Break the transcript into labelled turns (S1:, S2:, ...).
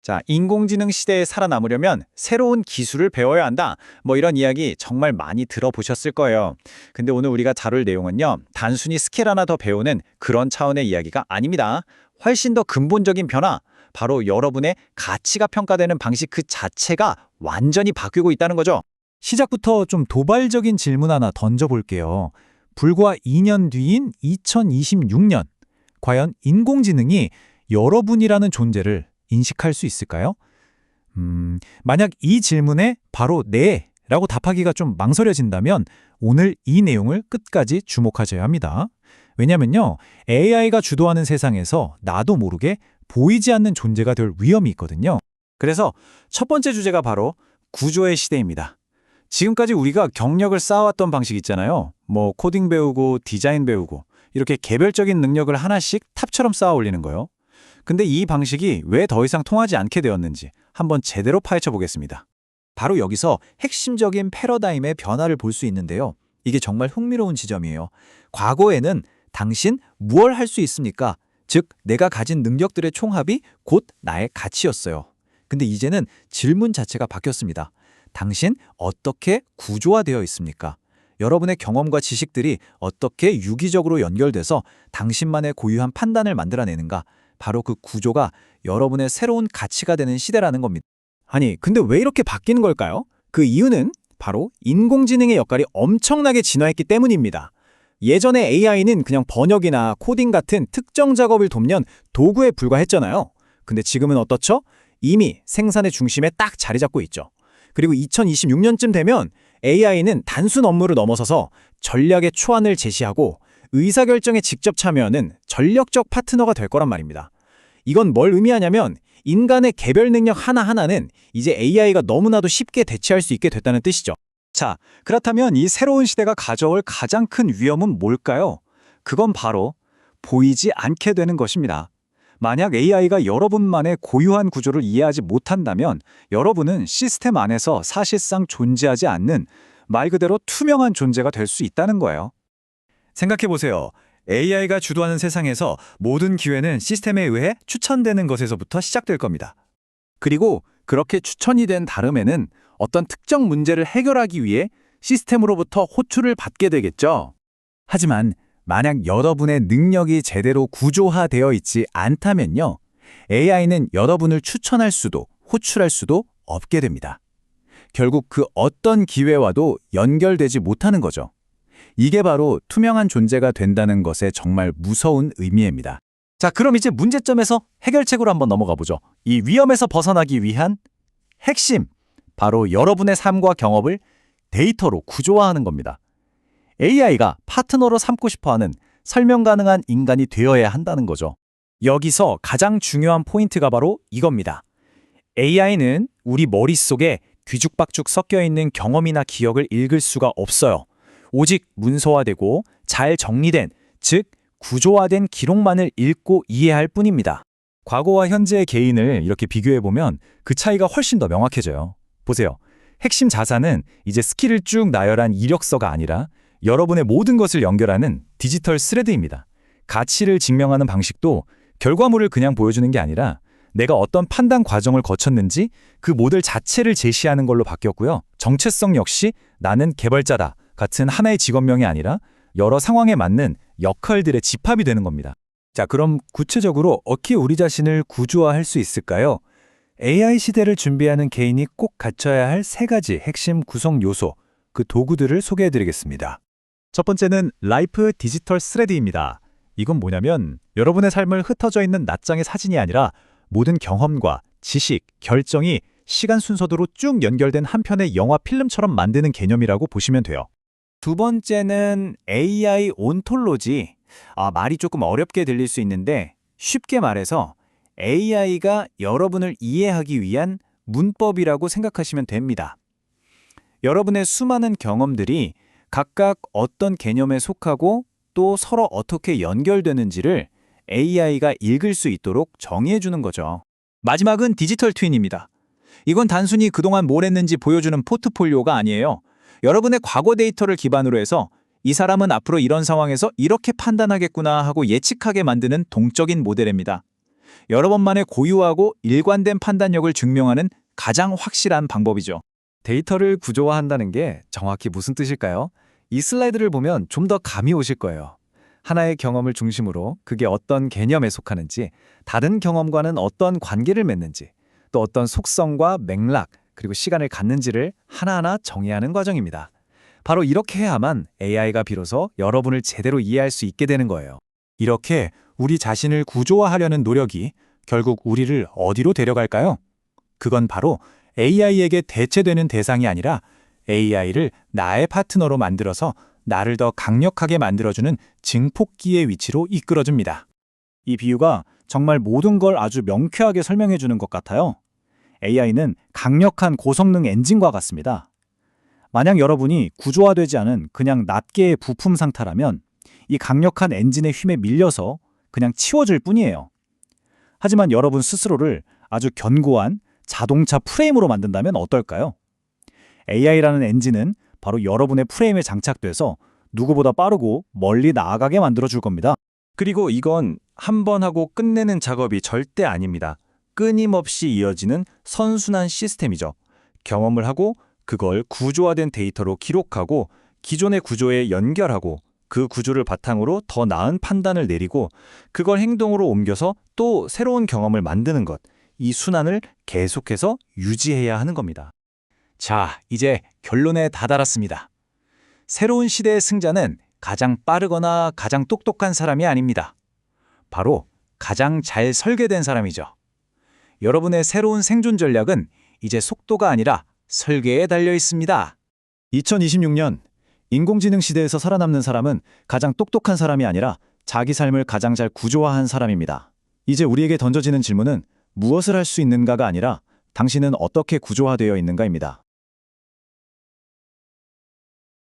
S1: 자, 인공지능 시대에 살아남으려면 새로운 기술을 배워야 한다. 뭐 이런 이야기 정말 많이 들어보셨을 거예요. 근데 오늘 우리가 다룰 내용은요, 단순히 스킬 하나 더 배우는 그런 차원의 이야기가 아닙니다. 훨씬 더 근본적인 변화, 바로 여러분의 가치가 평가되는 방식 그 자체가 완전히 바뀌고 있다는 거죠.
S2: 시작부터 좀 도발적인 질문 하나 던져볼게요. 불과 2년 뒤인 2026년, 과연 인공지능이 여러분이라는 존재를 인식할 수 있을까요? 만약 이 질문에 바로 네 라고 답하기가 좀 망설여진다면 오늘 이 내용을 끝까지 주목하셔야 합니다. 왜냐면요, AI가 주도하는 세상에서 나도 모르게 보이지 않는 존재가 될 위험이 있거든요.
S1: 그래서 첫 번째 주제가 바로 구조의 시대입니다. 지금까지 우리가 경력을 쌓아왔던 방식 있잖아요. 뭐 코딩 배우고 디자인 배우고 이렇게 개별적인 능력을 하나씩 탑처럼 쌓아 올리는 거요. 근데 이 방식이 왜 더 이상 통하지 않게 되었는지 한번 제대로 파헤쳐 보겠습니다.
S2: 바로 여기서 핵심적인 패러다임의 변화를 볼 수 있는데요. 이게 정말 흥미로운 지점이에요. 과거에는 당신 무얼 할 수 있습니까? 즉, 내가 가진 능력들의 총합이 곧 나의 가치였어요. 근데 이제는 질문 자체가 바뀌었습니다. 당신 어떻게 구조화되어 있습니까? 여러분의 경험과 지식들이 어떻게 유기적으로 연결돼서 당신만의 고유한 판단을 만들어내는가? 바로 그 구조가 여러분의 새로운 가치가 되는 시대라는 겁니다.
S1: 아니, 근데 왜 이렇게 바뀌는 걸까요? 그 이유는 바로 인공지능의 역할이 엄청나게 진화했기 때문입니다. 예전에 AI는 그냥 번역이나 코딩 같은 특정 작업을 돕는 도구에 불과했잖아요. 근데 지금은 어떻죠? 이미 생산의 중심에 딱 자리 잡고 있죠. 그리고 2026년쯤 되면 AI는 단순 업무를 넘어서서 전략의 초안을 제시하고 의사결정에 직접 참여하는 전력적 파트너가 될 거란 말입니다. 이건 뭘 의미하냐면 인간의 개별 능력 하나하나는 이제 AI가 너무나도 쉽게 대체할 수 있게 됐다는 뜻이죠. 자, 그렇다면 이 새로운 시대가 가져올 가장 큰 위험은 뭘까요? 그건 바로 보이지 않게 되는 것입니다. 만약 AI가 여러분만의 고유한 구조를 이해하지 못한다면 여러분은 시스템 안에서 사실상 존재하지 않는 말 그대로 투명한 존재가 될 수 있다는 거예요. 생각해보세요. AI가 주도하는 세상에서 모든 기회는 시스템에 의해 추천되는 것에서부터 시작될 겁니다. 그리고 그렇게 추천이 된 다음에는 어떤 특정 문제를 해결하기 위해 시스템으로부터 호출을 받게 되겠죠.
S2: 하지만 만약 여러분의 능력이 제대로 구조화되어 있지 않다면요, AI는 여러분을 추천할 수도 호출할 수도 없게 됩니다. 결국 그 어떤 기회와도 연결되지 못하는 거죠. 이게 바로 투명한 존재가 된다는 것의 정말 무서운 의미입니다.
S1: 자, 그럼 이제 문제점에서 해결책으로 한번 넘어가 보죠. 이 위험에서 벗어나기 위한 핵심, 바로 여러분의 삶과 경험을 데이터로 구조화하는 겁니다. AI가 파트너로 삼고 싶어하는 설명 가능한 인간이 되어야 한다는 거죠. 여기서 가장 중요한 포인트가 바로 이겁니다. AI는 우리 머릿속에 뒤죽박죽 섞여 있는 경험이나 기억을 읽을 수가 없어요. 오직 문서화되고 잘 정리된, 즉 구조화된 기록만을 읽고 이해할 뿐입니다. 과거와 현재의 개인을 이렇게 비교해보면 그 차이가 훨씬 더 명확해져요. 보세요. 핵심 자산은 이제 스킬을 쭉 나열한 이력서가 아니라 여러분의 모든 것을 연결하는 디지털 스레드입니다. 가치를 증명하는 방식도 결과물을 그냥 보여주는 게 아니라 내가 어떤 판단 과정을 거쳤는지 그 모델 자체를 제시하는 걸로 바뀌었고요. 정체성 역시 나는 개발자다 같은 하나의 직업명이 아니라 여러 상황에 맞는 역할들의 집합이 되는 겁니다. 자, 그럼 구체적으로 어떻게 우리 자신을 구조화할 수 있을까요? AI 시대를 준비하는 개인이 꼭 갖춰야 할 3가지 핵심 구성 요소, 그 도구들을 소개해드리겠습니다. 첫 번째는 라이프 디지털 스레드입니다. 이건 뭐냐면 여러분의 삶을 흩어져 있는 낱장의 사진이 아니라 모든 경험과 지식, 결정이 시간 순서대로 쭉 연결된 한 편의 영화 필름처럼 만드는 개념이라고 보시면 돼요. 두 번째는 AI 온톨로지. 말이 조금 어렵게 들릴 수 있는데 쉽게 말해서 AI가 여러분을 이해하기 위한 문법이라고 생각하시면 됩니다. 여러분의 수많은 경험들이 각각 어떤 개념에 속하고 또 서로 어떻게 연결되는지를 AI가 읽을 수 있도록 정의해주는 거죠. 마지막은 디지털 트윈입니다. 이건 단순히 그동안 뭘 했는지 보여주는 포트폴리오가 아니에요. 여러분의 과거 데이터를 기반으로 해서 이 사람은 앞으로 이런 상황에서 이렇게 판단하겠구나 하고 예측하게 만드는 동적인 모델입니다.
S2: 여러 번 만에 고유하고 일관된 판단력을 증명하는 가장 확실한 방법이죠.
S1: 데이터를 구조화한다는 게 정확히 무슨 뜻일까요? 이 슬라이드를 보면 좀 더 감이 오실 거예요. 하나의 경험을 중심으로 그게 어떤 개념에 속하는지, 다른 경험과는 어떤 관계를 맺는지, 또 어떤 속성과 맥락, 그리고 시간을 갖는지를 하나하나 정의하는 과정입니다. 바로 이렇게 해야만 AI가 비로소 여러분을 제대로 이해할 수 있게 되는 거예요.
S2: 이렇게 우리 자신을 구조화하려는 노력이 결국 우리를 어디로 데려갈까요? 그건 바로 AI에게 대체되는 대상이 아니라 AI를 나의 파트너로 만들어서 나를 더 강력하게 만들어주는 증폭기의 위치로 이끌어줍니다. 이 비유가 정말 모든 걸 아주 명쾌하게 설명해 주는 것 같아요. AI는 강력한 고성능 엔진과 같습니다. 만약 여러분이 구조화되지 않은 그냥 낱개의 부품 상태라면 이 강력한 엔진의 힘에 밀려서 그냥 치워질 뿐이에요. 하지만 여러분 스스로를 아주 견고한 자동차 프레임으로 만든다면 어떨까요? AI라는 엔진은 바로 여러분의 프레임에 장착돼서 누구보다 빠르고 멀리 나아가게 만들어줄 겁니다.
S1: 그리고 이건 한 번 하고 끝내는 작업이 절대 아닙니다. 끊임없이 이어지는 선순환 시스템이죠. 경험을 하고 그걸 구조화된 데이터로 기록하고 기존의 구조에 연결하고 그 구조를 바탕으로 더 나은 판단을 내리고 그걸 행동으로 옮겨서 또 새로운 경험을 만드는 것. 이 순환을 계속해서 유지해야 하는 겁니다.
S2: 자, 이제 결론에 다다랐습니다. 새로운 시대의 승자는 가장 빠르거나 가장 똑똑한 사람이 아닙니다. 바로 가장 잘 설계된 사람이죠. 여러분의 새로운 생존 전략은 이제 속도가 아니라 설계에 달려 있습니다. 2026년 인공지능 시대에서 살아남는 사람은 가장 똑똑한 사람이 아니라 자기 삶을 가장 잘 구조화한 사람입니다. 이제 우리에게 던져지는 질문은 무엇을 할 수 있는가가 아니라 당신은 어떻게 구조화되어 있는가입니다.